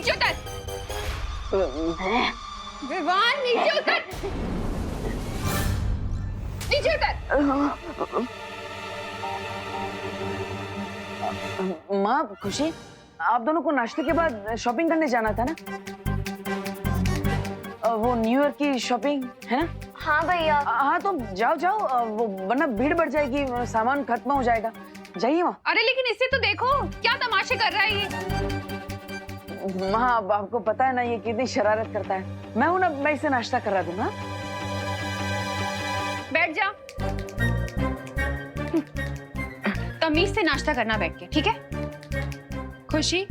नीचे उतर। विवान नीचे उतर, नीचे उतर। माँ, खुशी, आप दोनों को नाश्ते के बाद शॉपिंग करने जाना था ना? वो न्यू ईयर की शॉपिंग है ना? हाँ भैया। हाँ तो जाओ जाओ, वो वरना भीड़ बढ़ जाएगी, सामान खत्म हो जाएगा। जाइए माँ। अरे लेकिन इससे तो देखो क्या तमाशे कर रहा है ये। माँ, अब आपको पता है ना ये कितनी शरारत करता है। मैं हूं ना, मैं इसे नाश्ता करा दूंगा। बैठ जा, तमीज से नाश्ता करना बैठ के, ठीक है? खुशी,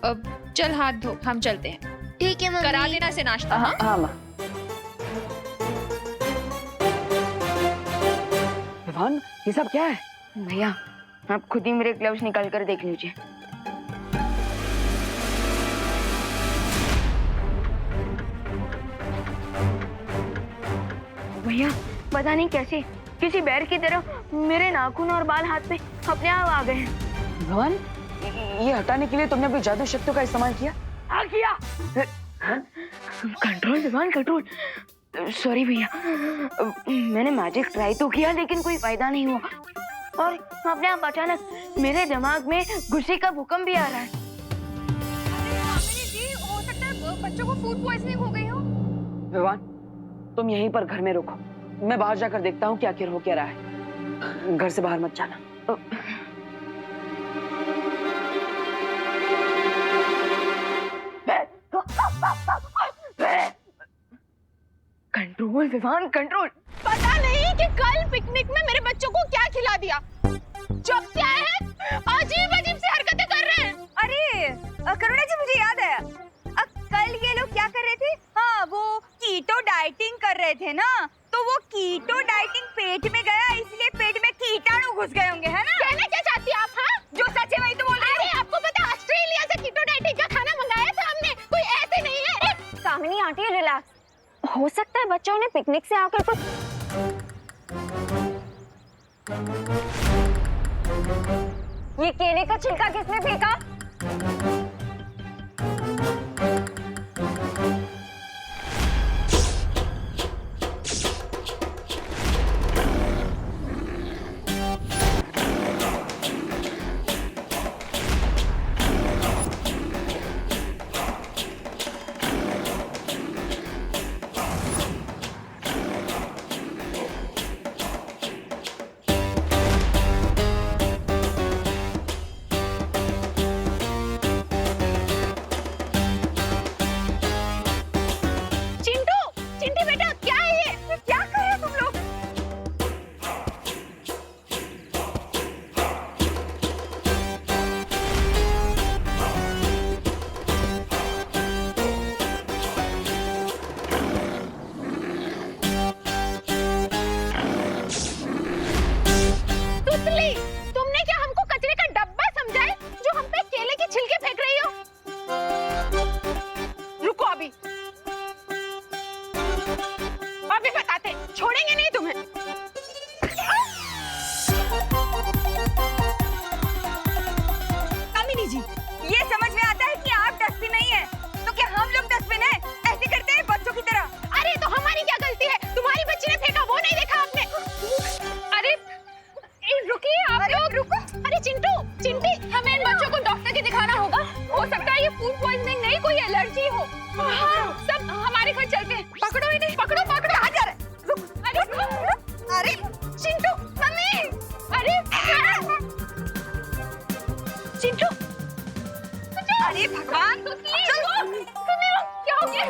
अब चल हाथ धो, हम चलते हैं। ठीक है मम्मी। करा देना से नाश्ता। हाँ हाँ माँ। विवान, ये सब क्या है? भैया आप खुद ही मेरे ग्लव्स निकाल कर देख लीजिए। भैया पता नहीं कैसे किसी बैर की तरह मेरे नाखून और बाल हाथ पे अपने आप आ गए हैं। विवान, ये हटाने के लिए तुमने अपनी जादू शक्तियों का इस्तेमाल किया? हाँ किया। Control Vivaan, control. सॉरी भैया, मैंने मैजिक ट्राई तो किया लेकिन कोई फायदा नहीं हुआ और अपने आप अचानक मेरे दिमाग में गुस्से का भूकंप भी आ रहा है। जी, हो सकता है बच्चों को फूड पॉइजनिंग हो गई हो। विवान, तुम यहीं पर घर में रुको, मैं बाहर जाकर देखता हूँ क्या आखिर हो क्या रहा है। घर से बाहर मत जाना। Control Vivaan, control. पता नहीं कि कल पिकनिक में मेरे बच्चों को क्या खिला दिया। जब से आए हैं अजीब अजीब सी हरकतें कर रहे हैं। अरे करुणा जी, मुझे याद है कल ये लोग क्या कर रहे थे? हाँ, वो कीटो डाइटिंग कर रहे थे ना, तो वो कीटो डाइटिंग पेट में गया, इसलिए पेट में कीटाणु घुस गए होंगे, है ना? कहना क्या चाहती हैं आप? हाँ, जो सच है वही तो बोल रही हूँ। अरे आपको पता है ऑस्ट्रेलिया से कीटो डाइटिंग का खाना मंगाया था हमने, कोई ऐसे नहीं है। कामिनी आंटी रिलैक्स, हो सकता है बच्चों ने पिकनिक से आकर कुछ। ये केले का छिलका किसने फेंका? अरे भगवान, क्या हो गया?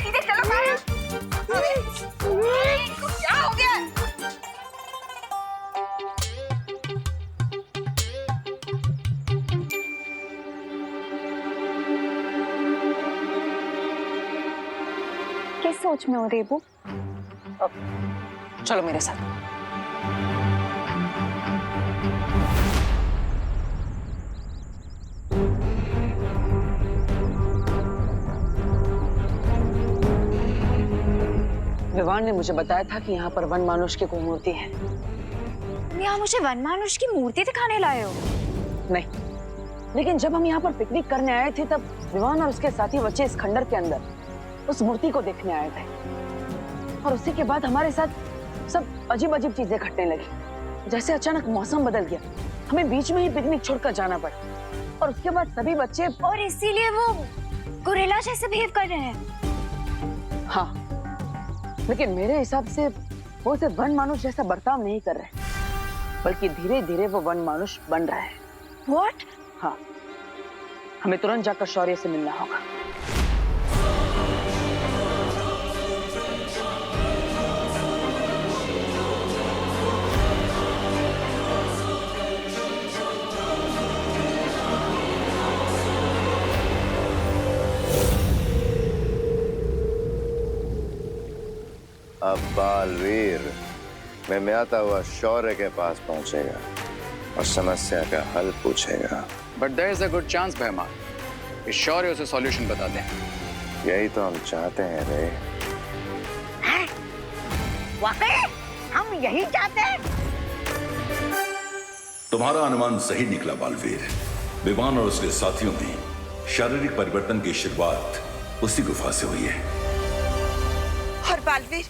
सीधे चलो बाहर। क्या हो गया? किस सोच में हो रेबू? चलो मेरे साथ। विवान, विवान ने मुझे बताया था कि यहाँ पर वन मानुष की कोई मूर्ति है। तुम यहाँ मुझे वनमानुष की मूर्ति दिखाने लाए हो? नहीं, लेकिन जब हम यहाँ पर पिकनिक करने आए थे तब विवान और उसके साथी बच्चे इस खंडर के अंदर उस मूर्ति को देखने आए थे, और उसी के बाद हमारे साथ सब अजीब अजीब चीजें घटने लगी। जैसे अचानक मौसम बदल गया, हमें बीच में ही पिकनिक छोड़कर जाना पड़ा, और उसके बाद सभी बच्चे और इसीलिए वो गोरिल्ला जैसे बिहेव कर रहे हैं। हाँ, लेकिन मेरे हिसाब से वो सिर्फ वन मानुष जैसा बर्ताव नहीं कर रहे, बल्कि धीरे धीरे वो वन मानुष बन रहा है। What? हाँ, हमें तुरंत जाकर शौर्य से मिलना होगा। अब बालवीर में आता हुआ शौर्य के पास पहुंचेगा और समस्या का हल पूछेगा। But there is a good chance बहमा कि शौर्य उसे सॉल्यूशन बता दें। यही तो हम चाहते हैं रे। वाकई हम यही चाहते हैं। तुम्हारा अनुमान सही निकला बालवीर। विवान और उसके साथियों में शारीरिक परिवर्तन की शुरुआत उसी गुफा से हुई है। और बालवीर,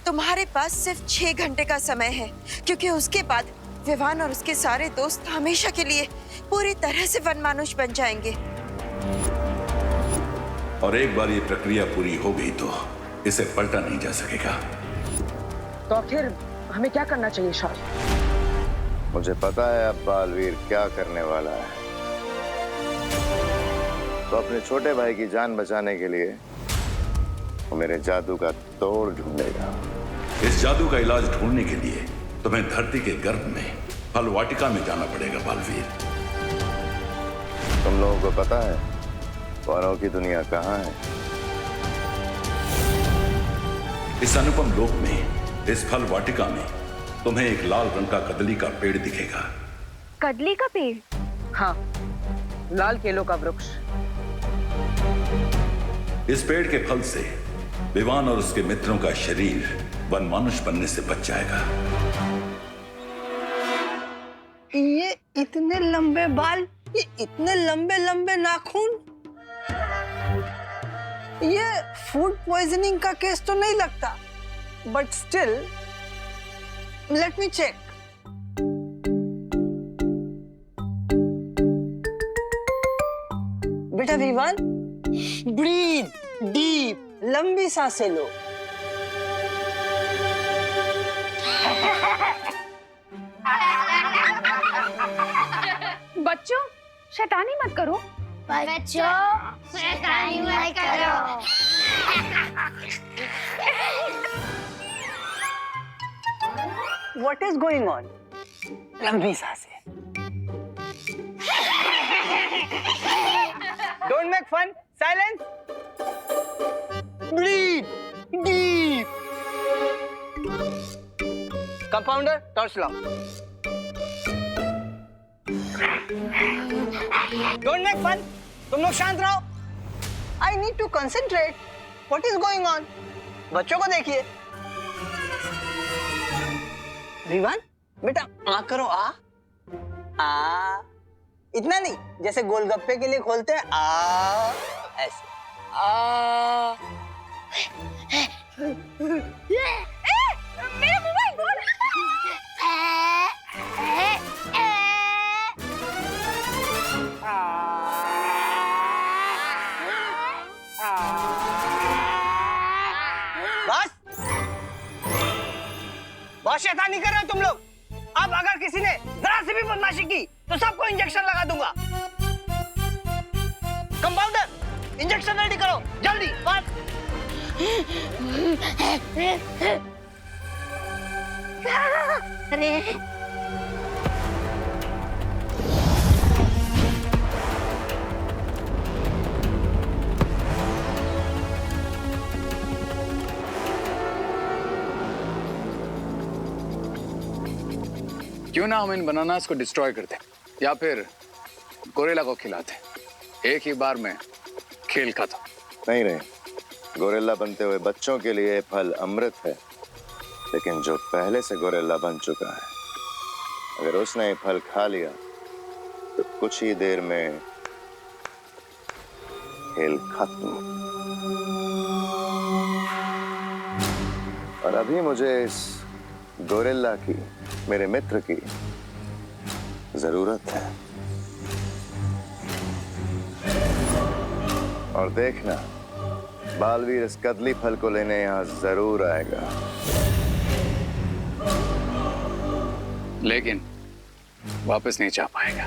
तुम्हारे पास सिर्फ 6 घंटे का समय है, क्योंकि उसके बाद विवान और उसके सारे दोस्त हमेशा के लिए पूरी तरह से वनमानुष बन जाएंगे। और एक बार ये प्रक्रिया पूरी हो गई तो इसे पलटा नहीं जा सकेगा। तो आखिर हमें क्या करना चाहिए शौर्य? मुझे पता है अब बालवीर क्या करने वाला है। तो अपने छोटे भाई की जान बचाने के लिए वो मेरे जादू का तोड़ ढूंढेगा। इस जादू का इलाज ढूंढने के लिए तुम्हें धरती के गर्भ में फल वाटिका में जाना पड़ेगा बालवीर। तुम लोगों को पता है वनों की दुनिया कहाँ है? इस अनुपम लोक में, इस फल वाटिका में तुम्हें एक लाल रंग का कदली का पेड़ दिखेगा। कदली का पेड़? हाँ, लाल केलों का वृक्ष। इस पेड़ के फल से विवान और उसके मित्रों का शरीर वनमानुष बनने से बच जाएगा। ये इतने लंबे बाल, ये इतने लंबे लंबे नाखून, ये फूड पॉइजनिंग का केस तो नहीं लगता, but still let me check. बेटा विवान, ब्रीथ डीप, लंबी सांसें लो। बच्चों, शैतानी मत करो। बच्चों, शैतानी मत करो। What is going on? लंबी सांसें। Don't make fun. Silence. Breathe deep. Compounder, torch लाओ। Don't make fun. तुम लोग शांत रहो। I need to concentrate. What is going on? बच्चों को देखिए। विवान, बेटा आ करो, आ। इतना नहीं, जैसे गोलगप्पे के लिए खोलते हैं, आ ऐसे। आ। मेरा मोबाइल फोन। बस बहुत शैतानी कर रहे हो तुम लोग। अब अगर किसी ने जरा सी भी बदमाशी की तो सबको इंजेक्शन लगा दूंगा। कंपाउंडर, इंजेक्शन रेडी करो जल्दी। बस अरे क्यों ना हम इन बनानास को डिस्ट्रॉय करते या फिर गोरिल्ला को खिलाते। एक ही बार में खेल खत्म। नहीं रे, गोरिल्ला बनते हुए बच्चों के लिए फल अमृत है, लेकिन जो पहले से गोरिल्ला बन चुका है, अगर उसने ये फल खा लिया तो कुछ ही देर में खेल खत्म। और अभी मुझे इस गोरिल्ला की, मेरे मित्र की जरूरत है। और देखना, बालवीर इस कदली फल को लेने यहां जरूर आएगा। लेकिन वापस नहीं जा पाएगा।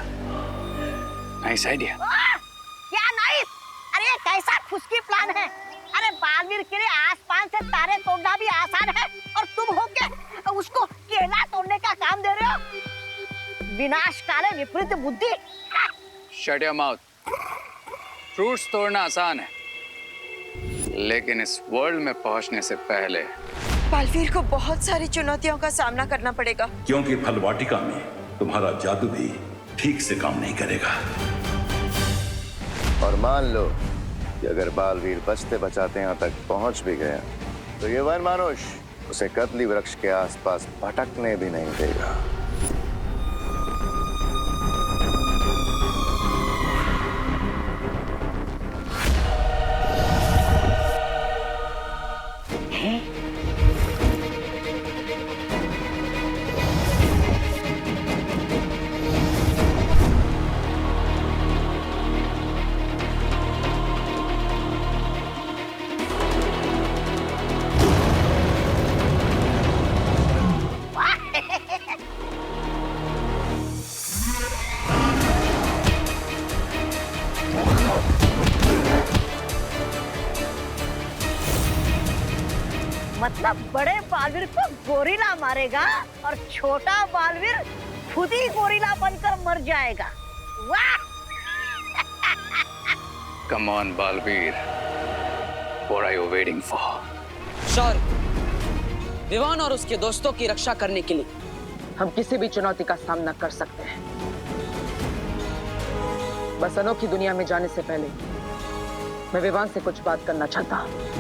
Nice idea. क्या नाइस? अरे ये कैसा फुसकी प्लान है? अरे बालवीर के लिए आसमान से तारे तोड़ना भी आसान है और तुम हो के उसको केला तोड़ने का काम दे रहे हो? विनाशकाले विपरीत बुद्धि। Shut your mouth. फ्रूट्स तोड़ना आसान है, लेकिन इस वर्ल्ड में पहुंचने से पहले बालवीर को बहुत सारी चुनौतियों का सामना करना पड़ेगा। क्योंकि फल वाटिका में तुम्हारा जादू भी ठीक से काम नहीं करेगा। और मान लो कि अगर बालवीर बचते बचाते यहां तक पहुंच भी गया तो ये वन मानुष उसे कदली वृक्ष के आसपास भटकने भी नहीं देगा। मतलब बड़े बालवीर को गोरिल्ला मारेगा और छोटा बालवीर खुद ही गोरिल्ला बनकर मर जाएगा। वाह! Come on Baalveer, what are you waiting for? Shaurya, Vivaan और उसके दोस्तों की रक्षा करने के लिए हम किसी भी चुनौती का सामना कर सकते हैं। बस अनोखी दुनिया में जाने से पहले मैं विवान से कुछ बात करना चाहता हूँ।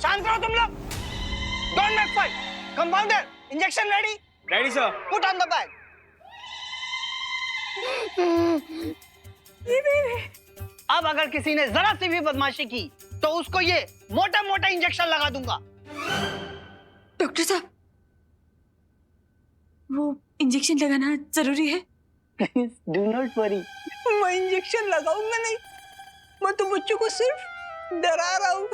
शांत रहो तुम लोग। Don't make fight. Compounder, injection ready? Ready sir. Put on the bag. अब अगर किसी ने जरा सी भी बदमाशी की तो उसको ये मोटा मोटा इंजेक्शन लगा दूंगा। डॉक्टर साहब, वो इंजेक्शन लगाना जरूरी है? Please do not worry. मैं इंजेक्शन लगाऊंगा नहीं, मैं तो बच्चों को सिर्फ डरा रहा हूँ।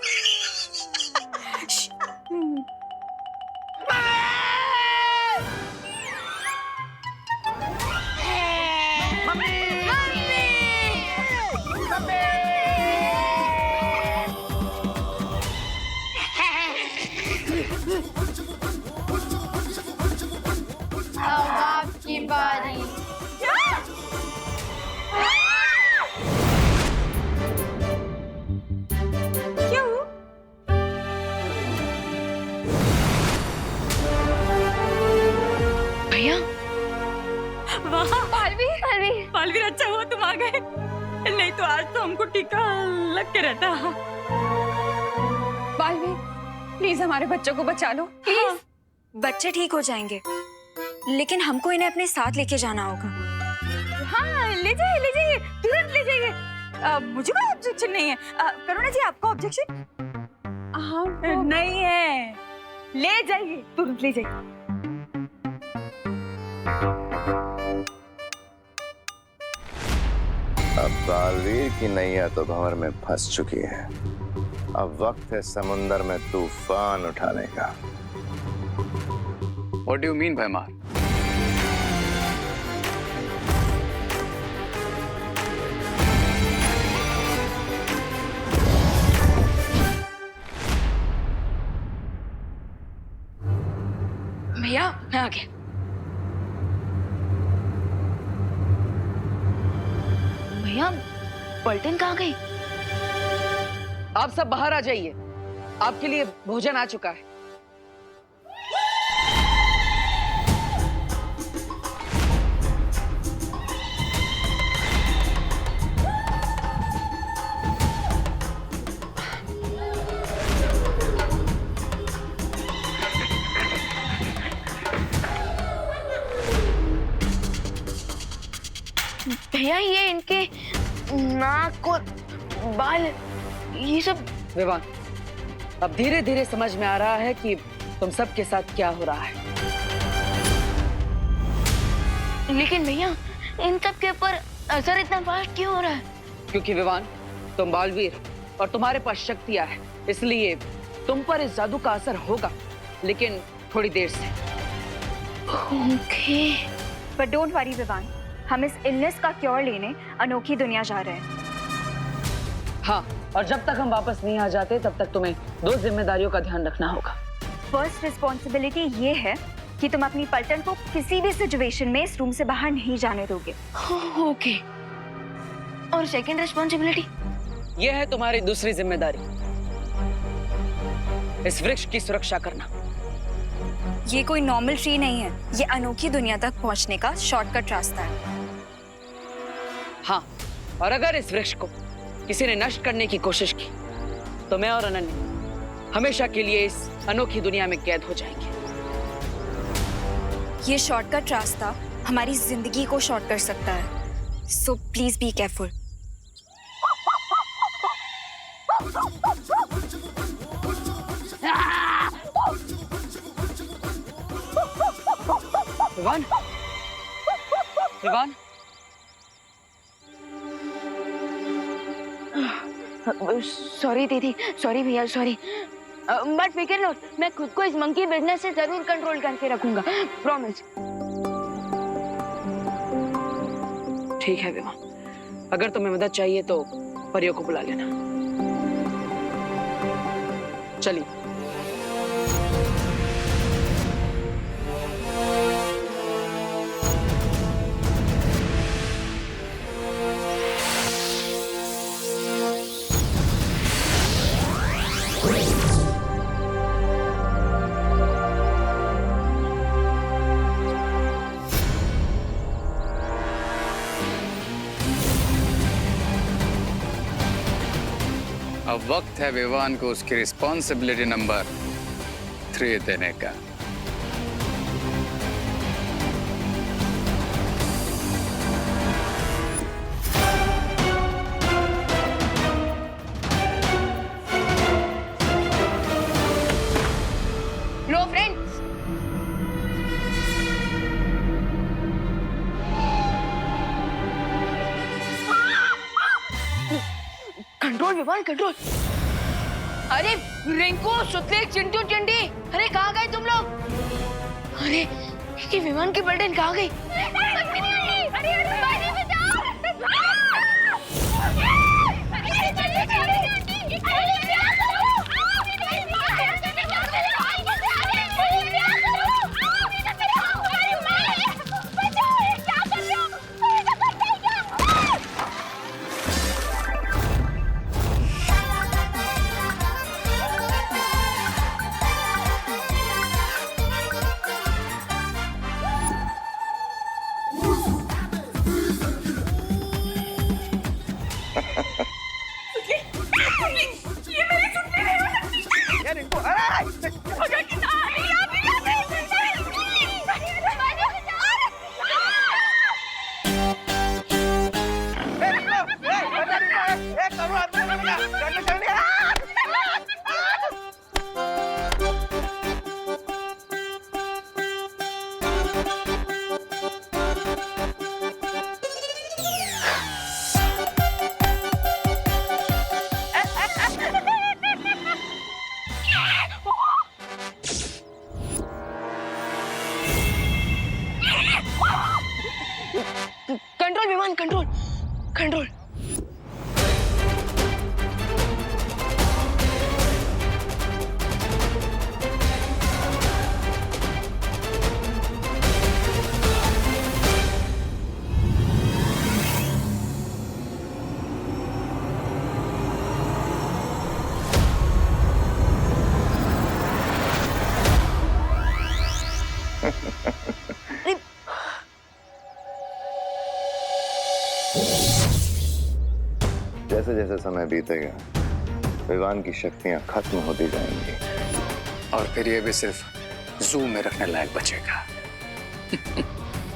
अब आपकी बारी। क्या हुआ? भैया, वाह बालवीर, बालवीर, बालवीर, अच्छा हुआ तुम आ गए, नहीं तो आज तो हमको टीका लग के रहता। बालवीर, प्लीज हमारे बच्चों को बचा लो, प्लीज। हाँ, बच्चे ठीक हो जाएंगे, लेकिन हमको इन्हें अपने साथ लेके जाना होगा। हाँ, ले जाइए, तुरंत ले जाइए। मुझे कोई ऑब्जेक्शन नहीं है। करुणा जी, आपको ऑब्जेक्शन? हाँ, नहीं है, ले जाइए, तुरंत ले जाइए। अब बालवीर की नैया तो भंवर में फंस चुकी है। अब वक्त है समुंदर में तूफान उठाने का। What do you mean, भैमार? भैया मैं आ गया। भैया पलटन कहाँ गई? आप सब बाहर आ जाइए, आपके लिए भोजन आ चुका है। भैया ये इनके नाक और बाल ये सब। विवान, अब धीरे धीरे समझ में आ रहा है कि तुम सबके साथ क्या हो रहा है। लेकिन भैया इन सब के ऊपर असर इतना फास्ट क्यों हो रहा है? क्योंकि विवान, तुम बालवीर और तुम्हारे पास शक्तियां है, इसलिए तुम पर इस जादू का असर होगा, लेकिन थोड़ी देर से। Okay. But don't worry Vivaan, हम इस इलनेस का क्योर लेने अनोखी दुनिया जा रहे हैं। हाँ, और जब तक हम वापस नहीं आ जाते तब तक तुम्हें 2 जिम्मेदारियों का ध्यान रखना होगा। फर्स्ट रिस्पॉन्सिबिलिटी ये है कि तुम अपनी पलटन को किसी भी सिचुएशन में इस रूम से बाहर नहीं जाने दोगे। ओके। और सेकंड रिस्पॉन्सिबिलिटी? यह है तुम्हारी दूसरी जिम्मेदारी, इस वृक्ष की सुरक्षा करना। ये कोई नॉर्मल ट्री नहीं है, ये अनोखी दुनिया तक पहुंचने का शॉर्टकट रास्ता है। हाँ, और अगर इस वृक्ष को किसी ने नष्ट करने की कोशिश की तो मैं और अनन्या हमेशा के लिए इस अनोखी दुनिया में कैद हो जाएंगे। ये शॉर्टकट रास्ता हमारी जिंदगी को शॉर्ट कर सकता है, so please be careful. Vivaan, Vivaan, sorry दीदी, सॉरी भैया, सॉरी। बट फिकर नॉट, मैं खुद को इस मंकी बिजनेस से जरूर कंट्रोल करके रखूंगा, प्रॉमिस। ठीक है विवान, अगर तुम्हें मदद चाहिए तो परियों को बुला लेना। चलिए। अब वक्त है विवान को उसकी रिस्पॉन्सिबिलिटी नंबर 3 देने का। लो फ्रेंड्स, कंट्रोल विवान, कंट्रोल। अरे रिंकू, सुतले, चिंटू, चिंटी, अरे कहाँ गए तुम लोग? अरे ये विमान की पलटन कहाँ गई? कंट्रोल विमान, कंट्रोल, कंट्रोल। जैसे जैसे समय बीतेगा विवान की शक्तियां खत्म होती जाएंगी और फिर ये भी सिर्फ जू में रखने लायक बचेगा।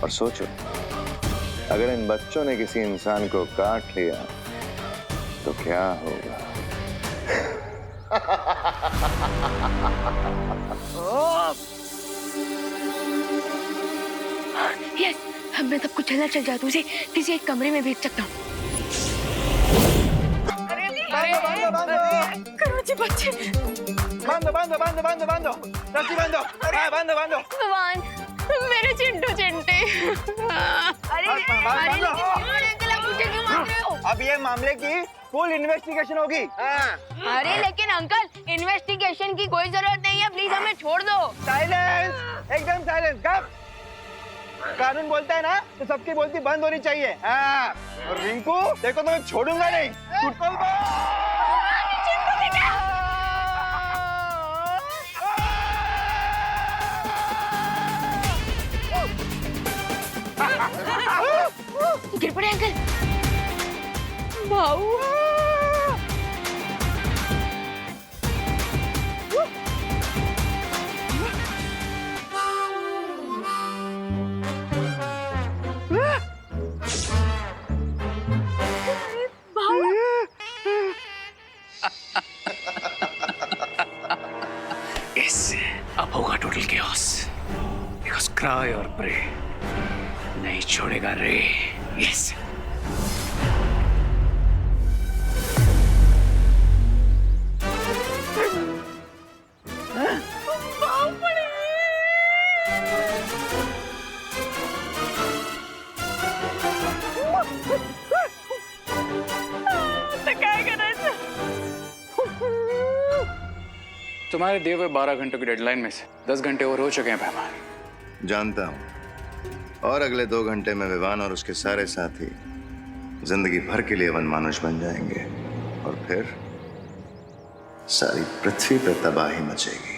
और सोचो, अगर इन बच्चों ने किसी इंसान को काट लिया तो क्या होगा? यस, मैं तब कुछ चल जाता हूँ, उसे किसी एक कमरे में भेज सकता हूँ। करोची बच्चे भगवान, मेरे चिंटू चिंटे। अब ये मामले की फुल इन्वेस्टिगेशन होगी। अरे लेकिन अंकल, इन्वेस्टिगेशन की कोई जरूरत नहीं है, प्लीज हमें छोड़ दो। साइलेंस, एकदम साइलेंस। कब कानून बोलता है ना तो सबकी बोलती बंद होनी चाहिए। हाँ, और रिंकू देखो तो मैं छोड़ूंगा नहीं। गिर पड़े अंकल। भाऊ अब होगा टोटल chaos, because cry और pray नहीं छोड़ेगा रे। यस तुम्हारे दिए हुए 12 घंटों की डेडलाइन में से 10 घंटे और हो चुके हैं पैमान। जानता हूं, और अगले 2 घंटे में विवान और उसके सारे साथी जिंदगी भर के लिए वनमानुष बन जाएंगे और फिर सारी पृथ्वी पर तबाही मचेगी।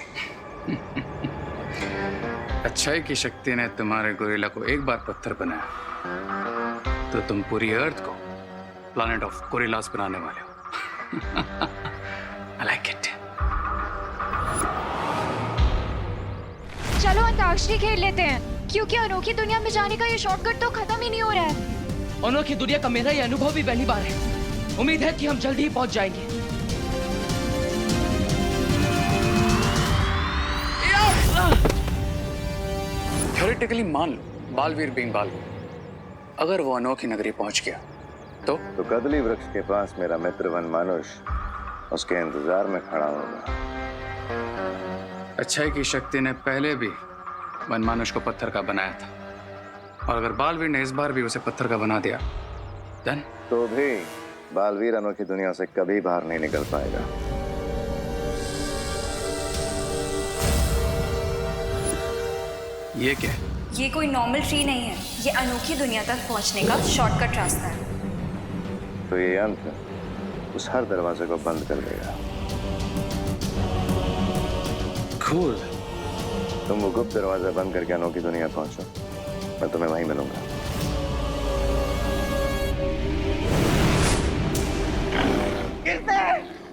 अच्छाई की शक्ति ने तुम्हारे गोरिल्ला को एक बार पत्थर बनाया तो तुम पूरी अर्थ को प्लैनेट ऑफ गोरिल्लास बनाने वाले हो। I like it. चलो अंताक्षरी खेल लेते हैं, क्योंकि अनोखी दुनिया में जाने का ये शॉर्टकट तो खत्म ही नहीं हो रहा है। अनोखी दुनिया का मेरा ये अनुभव भी पहली बार है। उम्मीद है कि हम जल्दी ही पहुंच जाएंगे। थ्योरेटिकली मान लो बालवीर बीइंग बालवीर, अगर वो अनोखी नगरी पहुंच गया तो कदली वृक्ष के पास मेरा मित्र वनमानुष उसके इंतजार में खड़ा होगा। अच्छाई की शक्ति ने पहले भी वनमानुष को पत्थर का बनाया था, और अगर बालवीर ने इस बार भी उसे पत्थर का बना दिया देन तो भी बालवीर अनोखी दुनिया से कभी बाहर नहीं निकल पाएगा। ये क्या है? ये कोई नॉर्मल ट्री नहीं है, ये अनोखी दुनिया तक पहुंचने का शॉर्टकट रास्ता है। तो ये यंत्र उस हर दरवाजे को बंद कर देगा। Cool. तुम वो गुप्त दरवाजा बंद करके अनोखी दुनिया पहुंचो, मैं तुम्हें वहीं मिलूंगा। गिरते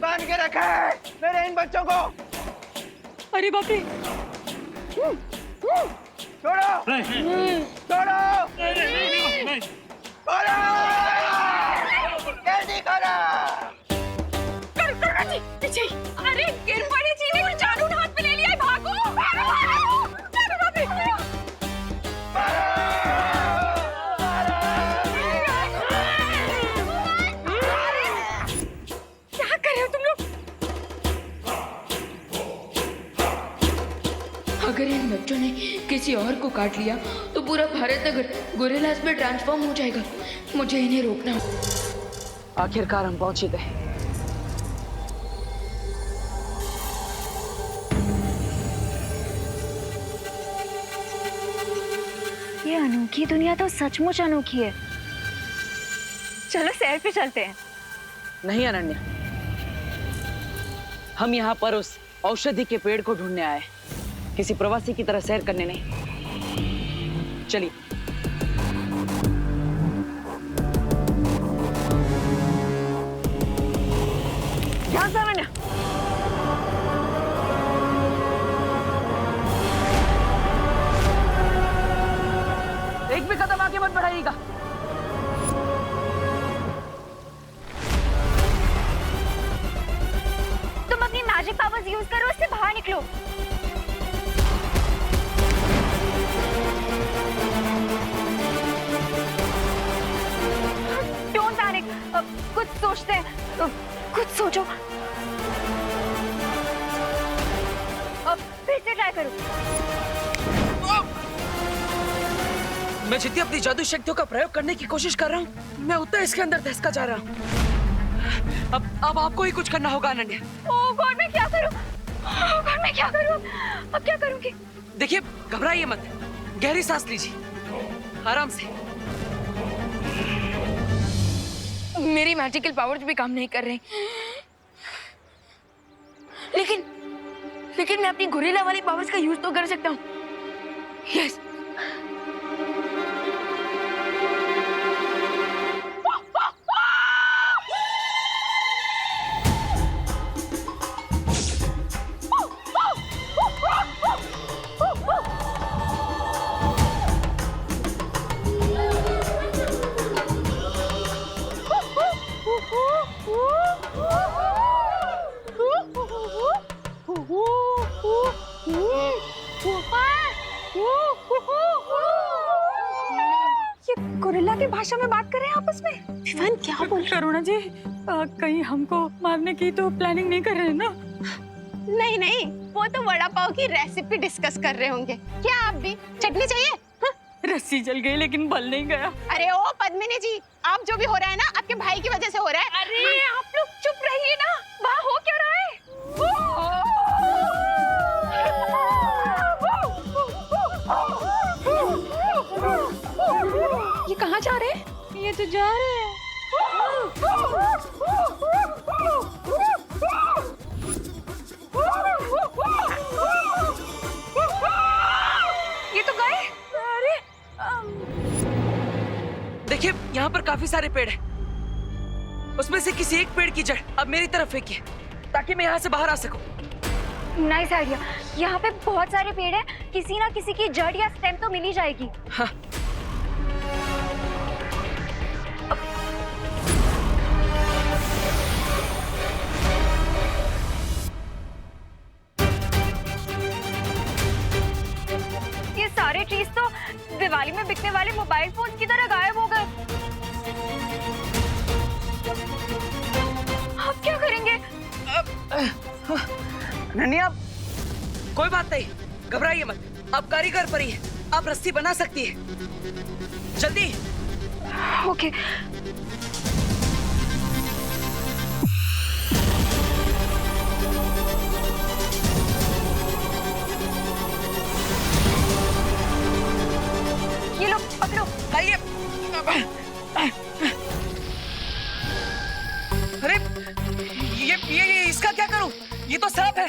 बांध के रखा है मेरे इन बच्चों को। अरे बाप रे, छोड़ो छोड़ो छोड़ो, जल्दी करो। पीछे। अरे गिर पड़ी चीनी, कुछ जादू हाथ में ले लिया है, भागो भागो भागो। अरे बाप रे, क्या कर रहे हो तुम लोग? अगर इन बच्चों ने किसी और को काट लिया तो पूरा भारत नगर गोरिल्लास में ट्रांसफॉर्म हो जाएगा। मुझे इन्हें रोकना होगा। आखिरकार हम पहुंच ही गए। ये अनोखी दुनिया तो सचमुच अनोखी है। चलो सैर पे चलते हैं। नहीं अनन्या, हम यहाँ पर उस औषधि के पेड़ को ढूंढने आए, किसी प्रवासी की तरह सैर करने नहीं। चलिए। ध्यान से अनन्या। एक भी कदम आगे मत बढ़ाइएगा। यूज करो, उससे बाहर निकलो। डोंट पैनिक, कुछ सोचते हैं, कुछ सोचो। फिर से ट्राई करो। मैं जितनी अपनी जादू शक्तियों का प्रयोग करने की कोशिश कर रहा हूँ, मैं उतना इसके अंदर धंसता जा रहा हूँ। अब आपको ही कुछ करना होगा अनन्या। ओह गॉड, मैं क्या करूं? ओह गॉड, मैं क्या करूं? अब क्या करूंगी? देखिए, घबराइए मत, गहरी सांस लीजिए, आराम से। मेरी मैजिकल पावर्स भी काम नहीं कर रही, लेकिन मैं अपनी गोरिल्ला वाली पावर्स का यूज तो कर सकता हूँ। यस। ये गोरिल्ला की भाषा में बात कर रहे हैं आपस में। विवान क्या बोल रहे? करुणा जी, कहीं हमको मारने की तो प्लानिंग नहीं कर रहे हैं ना? नहीं नहीं, वो तो वड़ा पाव की रेसिपी डिस्कस कर रहे होंगे। क्या आप भी चटनी चाहिए? हाँ? रस्सी जल गई लेकिन बल नहीं गया। अरे ओ पद्मिनी जी, आप जो भी हो रहा है ना, आपके भाई की वजह से हो रहा है। अरे आप लोग चुप रहिए ना, वहाँ हो क्या रहा है? ये कहाँ जा रहे हैं? ये तो जा रहे हैं। ये तो गए। अरे देखिए, यहाँ पर काफी सारे पेड़ हैं। उसमें से किसी एक पेड़ की जड़ अब मेरी तरफ फेंकिए, ताकि मैं यहाँ से बाहर आ सकूं। Nice idea. यहाँ पे बहुत सारे पेड़ हैं, किसी ना किसी की जड़ या स्टेम तो मिल ही जाएगी। हाँ। ये सारे ट्रीज तो दिवाली में बिकने वाले मोबाइल फोन की तरह गायब हो गए। अब क्या करेंगे? अनन्या, कोई बात नहीं, घबराइए मत। आप कारीगर परी हैं, आप रस्सी बना सकती है। जल्दी। ओके। ये लो, पकड़ो। लाइए। अरे ये इसका क्या करूं? ये तो सांप है।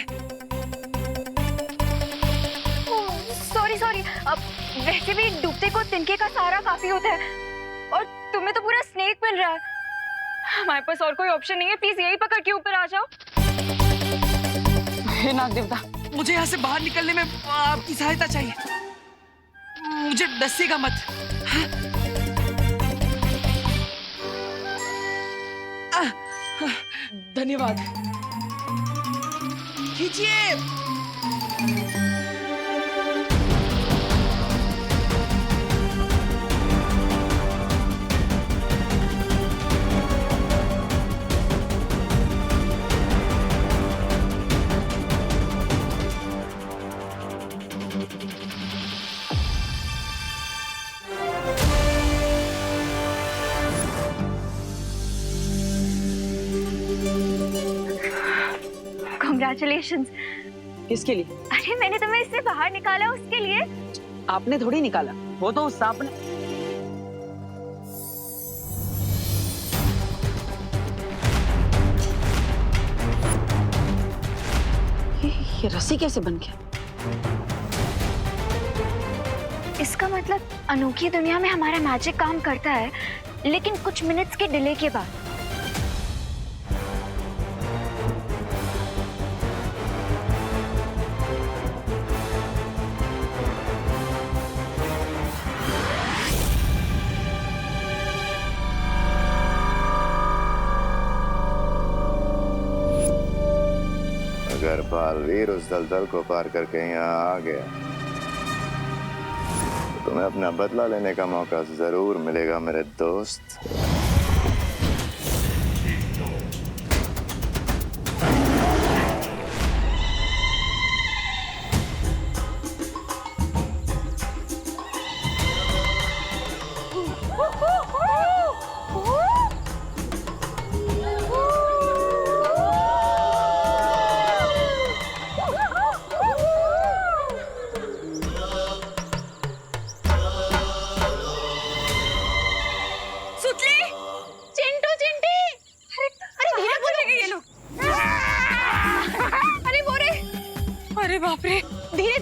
सॉरी। अब वैसे भी डूबते को तिनके का सहारा काफी होता है, और तुम्हें तो पूरा स्नेक मिल रहा है। हमारे पास और कोई ऑप्शन नहीं है, प्लीज यही पकड़ के ऊपर आ जाओ। हे नाग देवता, मुझे यहाँ से बाहर निकलने में आपकी सहायता चाहिए। मुझे डसेगा मत। धन्यवाद। खींचिए। Congratulations। किसके लिए? अरे मैंने तुम्हें इससे बाहर निकाला, उसके लिए। आपने थोड़ी निकाला, वो तो उस सांप ने। ये रस्सी कैसे बन गया? इसका मतलब अनोखी दुनिया में हमारा मैजिक काम करता है, लेकिन कुछ मिनट्स के डिले के बाद। अगर बालवीर उस दलदल को पार करके यहाँ आ गया तो तुम्हें अपना बदला लेने का मौका जरूर मिलेगा मेरे दोस्त। चिंटू चिंटी, अरे धीरे बोलो ये लोग। अरे वो रे, अरे बाप रे,